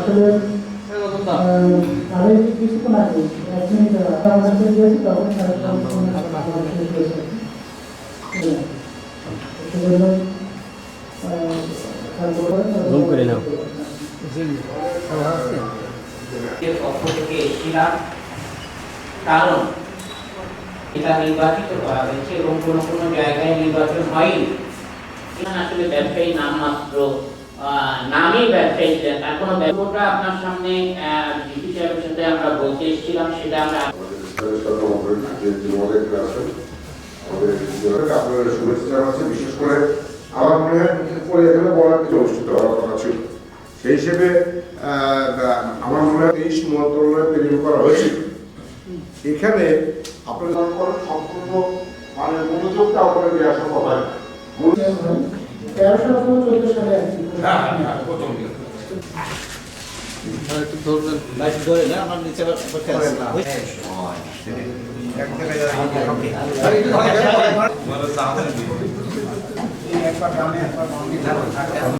আসলে আমি কিছুক্ষণ আগে 1 মিনিট আমার কাছে দিয়েছি তখন রুম করে নাও। পক্ষ থেকে এসেছিলাম, কারণ এটা নির্বাচিত করা হয়েছে এবং কোনো কোনো জায়গায় নির্বাচন হয়নি। আসলে ব্যবসায়ী নামমাত্র, নামই ব্যবসায়ী, তার কোনো ব্যবসাটা আপনার সামনে ডিসি সাহেবের সাথে আমরা বলতে এসেছিলাম, সেটা আমরা আপনাদের শুভেচ্ছা জানাচ্ছি। বিশেষ করে আমার মনে হয় এখানে বলার কিছু অনুষ্ঠিত হওয়ার কথা ছিল, সেই হিসেবে আমার মনে হয় 23 মন্ত্রণালয় তৈরি করা হয়েছিল। এখানে আপনাদের সম্পূর্ণ মানে মনোযোগটা আপনাদের দিয়ে আসার কথা। 13 সাল থেকে 14 সালে আর কি। প্রথম দিন একটু ধরবেন, লাইট ধরে না, আমার নিচে বসে আছে। একবার